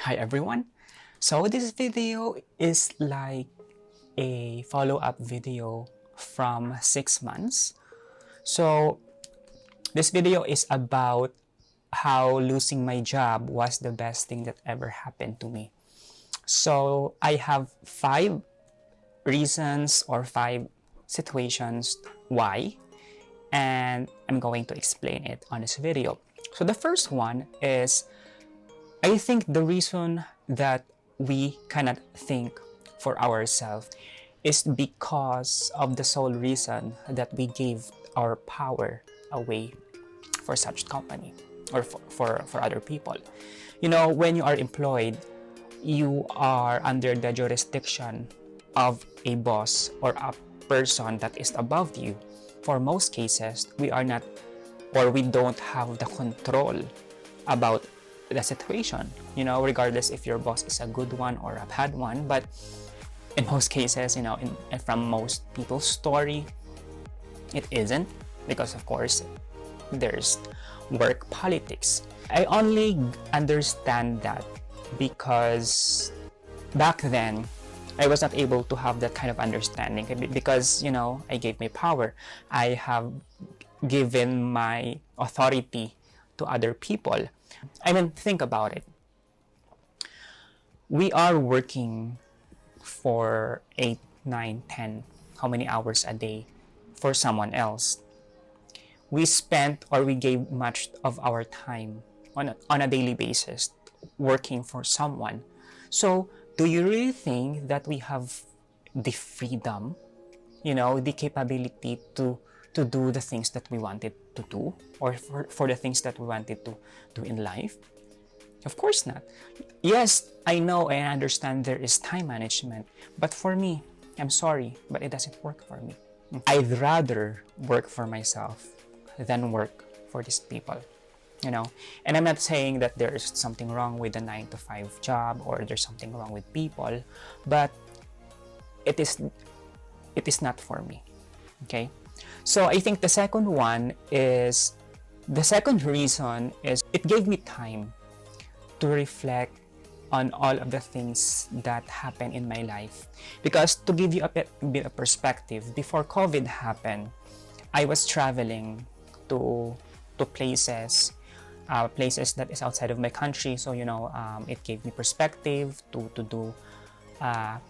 Hi everyone. So this video is like a follow-up video from 6 months. So this video is about how losing my job was the best thing that ever happened to me. So I have 5 reasons or 5 situations why, and I'm going to explain it on this video. So the first one is, I think the reason that we cannot think for ourselves is because of the sole reason that we gave our power away for such company or for other people. You know, when you are employed, you are under the jurisdiction of a boss or a person that is above you. For most cases, we are not, or we don't have the control about the situation, you know, regardless if your boss is a good one or a bad one. But in most cases, you know, from most people's story, it isn't, because of course there's work politics. I only understand that because back then I was not able to have that kind of understanding, because, you know, I gave my power, I have given my authority to other people. I mean, think about it. We are working for 8, 9, 10, how many hours a day for someone else. We spent, or we gave much of our time on a daily basis working for someone. So do you really think that we have the freedom, you know, the capability to do the things that we wanted to do, or for the things that we wanted to do in life? Of course not. Yes, I know and understand there is time management, but for me, I'm sorry, but it doesn't work for me. I'd rather work for myself than work for these people, you know. And I'm not saying that there is something wrong with the 9 to 5 job, or there's something wrong with people, but it is not for me. Okay. So I think the second reason is it gave me time to reflect on all of the things that happened in my life. Because to give you a bit of perspective, before COVID happened, I was traveling to places that is outside of my country. So, you know, it gave me perspective to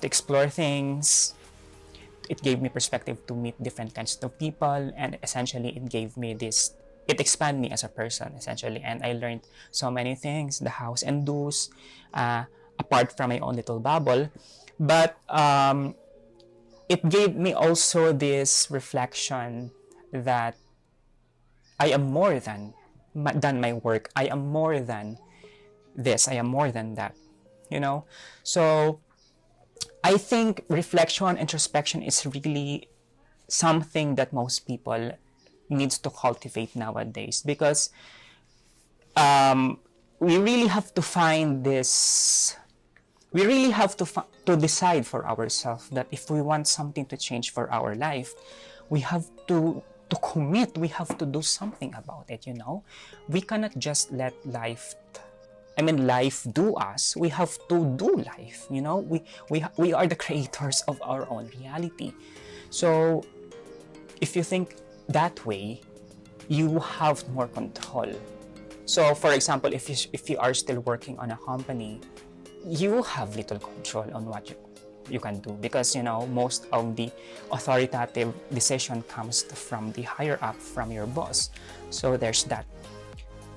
explore things. It gave me perspective to meet different kinds of people, and essentially it expanded me as a person, essentially. And I learned so many things, the hows and do's, apart from my own little bubble. But it gave me also this reflection that I am more than my work. I am more than this. I am more than that, you know. So I think reflection, introspection is really something that most people needs to cultivate nowadays, because we really have to find this. We really have to decide for ourselves that if we want something to change for our life, we have to commit. We have to do something about it. You know, we cannot just let life do us. We have to do life. You know, we are the creators of our own reality. So if you think that way, you have more control. So for example, if you are still working on a company, you have little control on what you can do, because, you know, most of the authoritative decision comes from the higher up, from your boss. So there's that.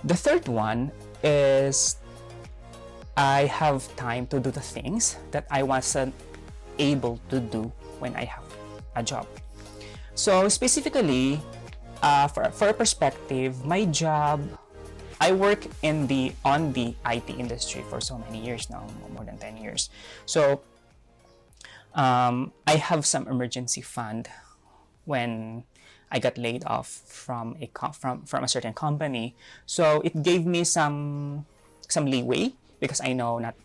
The third one is, I have time to do the things that I wasn't able to do when I have a job. So specifically, for a perspective, my job, I work on the IT industry for so many years now, more than 10 years. So I have some emergency fund when I got laid off from a certain company. So it gave me some leeway, because I know not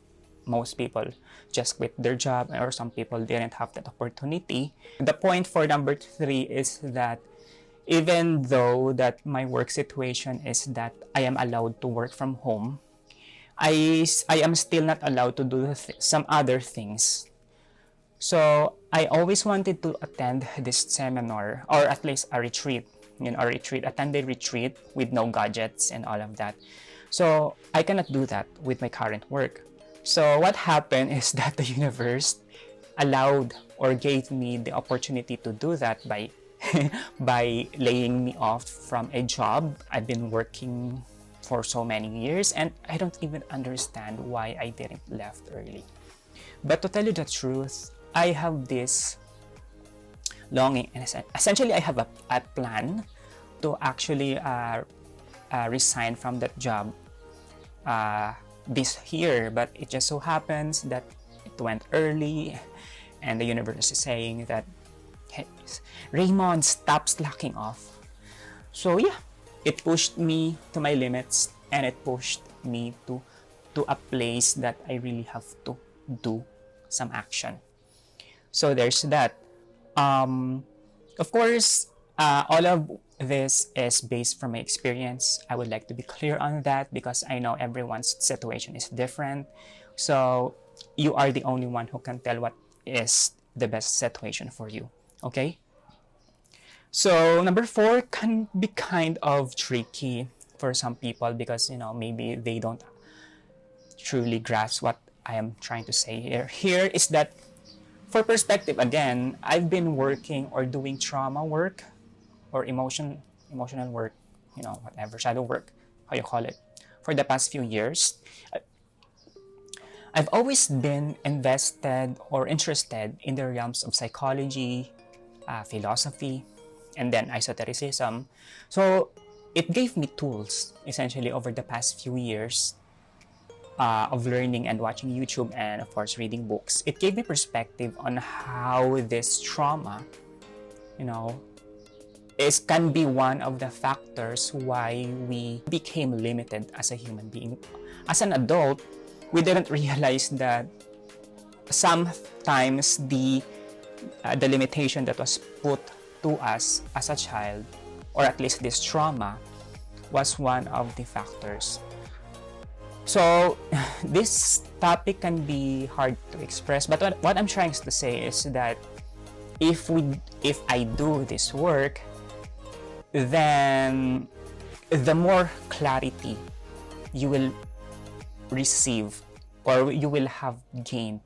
most people just quit their job, or some people didn't have that opportunity. The point for number 3 is that even though that my work situation is that I am allowed to work from home, I am still not allowed to do some other things. So I always wanted to attend this seminar, or at least a retreat, attend a retreat with no gadgets and all of that. So I cannot do that with my current work. So what happened is that the universe allowed or gave me the opportunity to do that by by laying me off from a job I've been working for so many years, and I don't even understand why I didn't left early. But to tell you the truth, I have this longing, and essentially I have a plan to actually resign from that job this year, but it just so happens that it went early, and the universe is saying that, hey, Raymond, stop slacking off. So yeah, it pushed me to my limits, and it pushed me to a place that I really have to do some action. So there's that. Of course, all of this is based from my experience. I would like to be clear on that because I know everyone's situation is different. So you are the only one who can tell what is the best situation for you. Okay? So number 4 can be kind of tricky for some people because maybe they don't truly grasp what I am trying to say here. Here is that, for perspective again, I've been working or doing trauma work or emotional work, whatever, shadow work, how you call it, for the past few years. I've always been invested or interested in the realms of psychology, philosophy, and then esotericism. So it gave me tools essentially over the past few years of learning and watching YouTube, and of course reading books. It gave me perspective on how this trauma, can be one of the factors why we became limited as a human being. As an adult, we didn't realize that sometimes the limitation that was put to us as a child, or at least this trauma, was one of the factors. So this topic can be hard to express, but what I'm trying to say is that if I do this work, then the more clarity you will receive or you will have gained.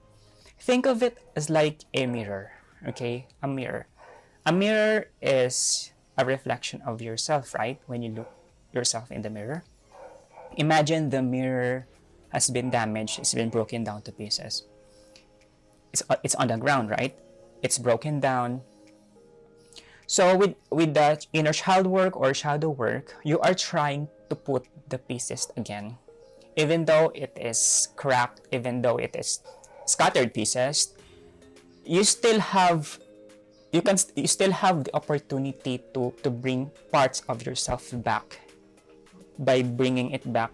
Think of it as like a mirror, okay? A mirror is a reflection of yourself, right? When you look yourself in the mirror, imagine the mirror has been damaged, it's been broken down to pieces. It's on the ground, right? It's broken down. So with the inner child work or shadow work, you are trying to put the pieces again. Even though it is cracked, even though it is scattered pieces, you still have the opportunity to bring parts of yourself back by bringing it back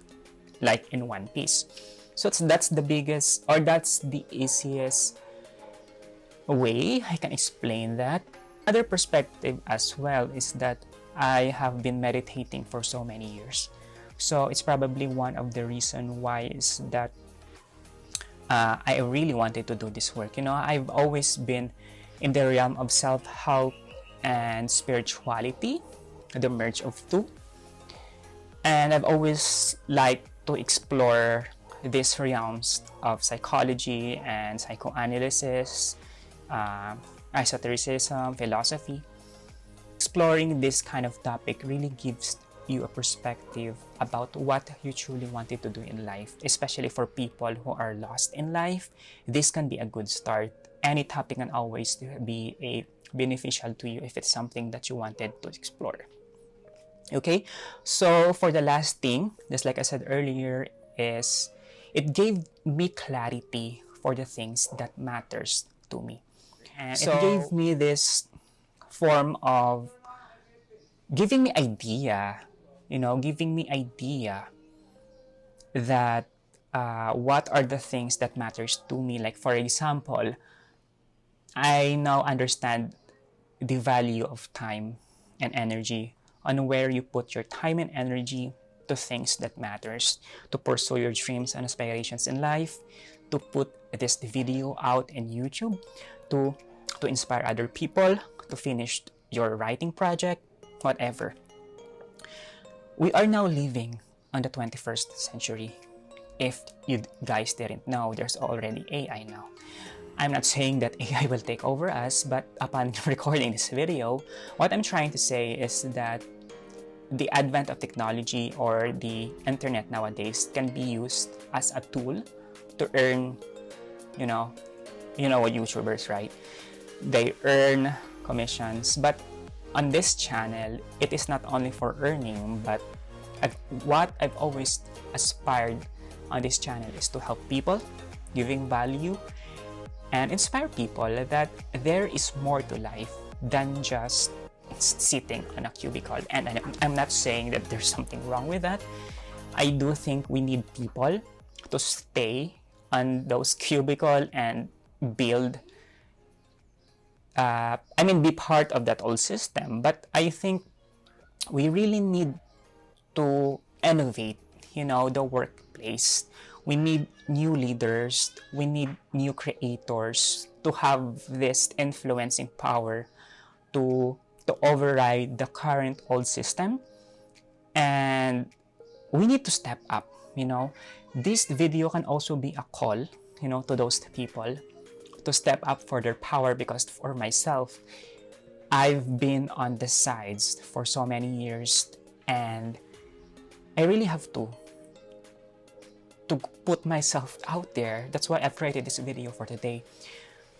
like in one piece. So that's the biggest, or that's the easiest way I can explain that. Another perspective as well is that I have been meditating for so many years. So it's probably one of the reasons why is that I really wanted to do this work. I've always been in the realm of self-help and spirituality, the merge of two. And I've always liked to explore these realms of psychology and psychoanalysis, esotericism, philosophy. Exploring this kind of topic really gives you a perspective about what you truly wanted to do in life, especially for people who are lost in life. This can be a good start. Any topic can always be beneficial to you if it's something that you wanted to explore. Okay, so for the last thing, just like I said earlier, is it gave me clarity for the things that matters to me. And so, it gave me this form of giving me idea that what are the things that matters to me. Like for example, I now understand the value of time and energy, on where you put your time and energy to things that matters, to pursue your dreams and aspirations in life, to put this video out in YouTube, to inspire other people, to finish your writing project, whatever. We are now living on the 21st century. If you guys didn't know, there's already AI now. I'm not saying that AI will take over us, but upon recording this video, what I'm trying to say is that the advent of technology or the internet nowadays can be used as a tool to earn, you know what YouTubers, right? They earn commissions, but on this channel, it is not only for earning, but what I've always aspired on this channel is to help people, giving value, and inspire people that there is more to life than just sitting on a cubicle. And I'm not saying that there's something wrong with that. I do think we need people to stay on those cubicle and build, be part of that old system. But I think we really need to innovate, the workplace. We need new leaders. We need new creators to have this influencing power to override the current old system. And we need to step up. This video can also be a call, to those people to step up for their power, because for myself, I've been on the sides for so many years, and I really have to put myself out there. That's why I've created this video for today,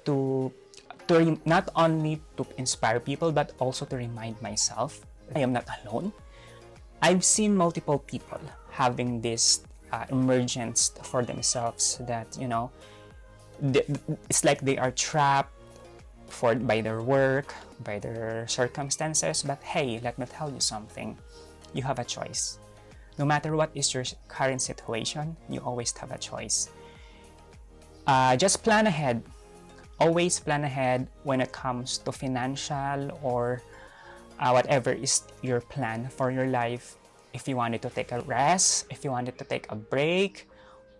to not only to inspire people, but also to remind myself I am not alone. I've seen multiple people having this emergence for themselves that, it's like they are trapped by their work, by their circumstances. But hey, let me tell you something. You have a choice. No matter what is your current situation, you always have a choice. Just plan ahead. Always plan ahead when it comes to financial or whatever is your plan for your life. If you wanted to take a rest, if you wanted to take a break,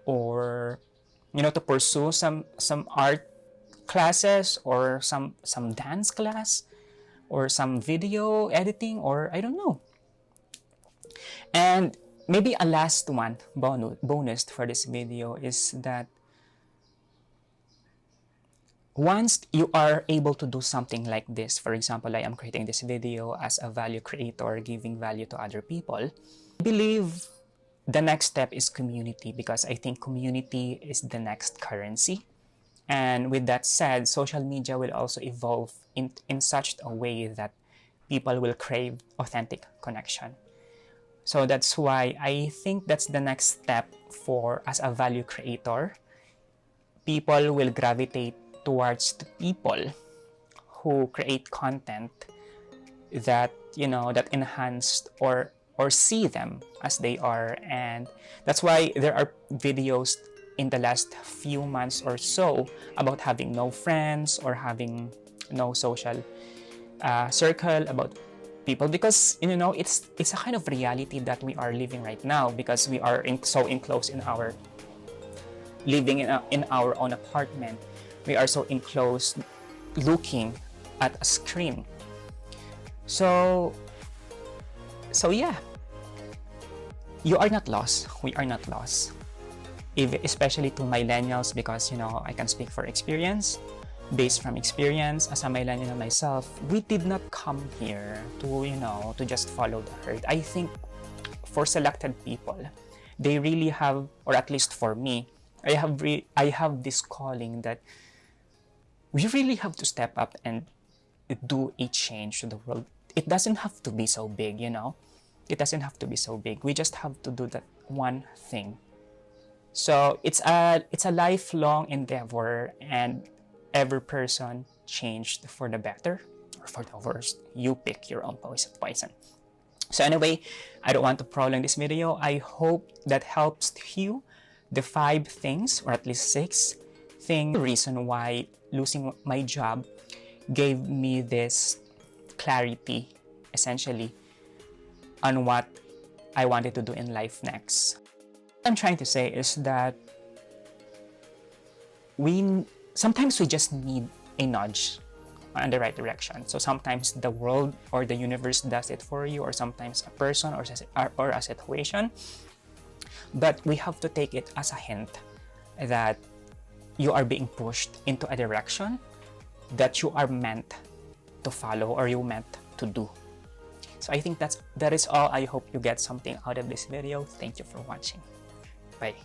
or to pursue some art classes, or some dance class, or some video editing, or I don't know. And maybe a last one bonus for this video is that once you are able to do something like this, for example, I am creating this video as a value creator, giving value to other people, I believe the next step is community, because I think community is the next currency. And with that said, social media will also evolve in such a way that people will crave authentic connection. So that's why I think that's the next step as a value creator. People will gravitate towards the people who create content that, that enhance or see them as they are. And that's why there are videos in the last few months or so about having no friends or having no social circle, about people, because it's a kind of reality that we are living right now, because we are so enclosed in our living in our own apartment. We are so enclosed looking at a screen. So yeah, you are not lost. We are not lost. Especially to millennials, because I can speak for experience. Based from experience, as a millennial myself, we did not come here to just follow the herd. I think for selected people, they really have, or at least for me, I have this calling that we really have to step up and do a change to the world. It doesn't have to be so big, It doesn't have to be so big. We just have to do that one thing. So it's a lifelong endeavor, and every person changed for the better or for the worse. You pick your own poison. So anyway, I don't want to prolong this video. I hope that helps you. The 5 things, or at least 6 things, the reason why losing my job gave me this clarity, essentially, on what I wanted to do in life next. What I'm trying to say is that sometimes we just need a nudge in the right direction. So sometimes the world or the universe does it for you, or sometimes a person or a situation. But we have to take it as a hint that you are being pushed into a direction that you are meant to follow, or you meant to do. So I think that is all. I hope you get something out of this video. Thank you for watching. Bye.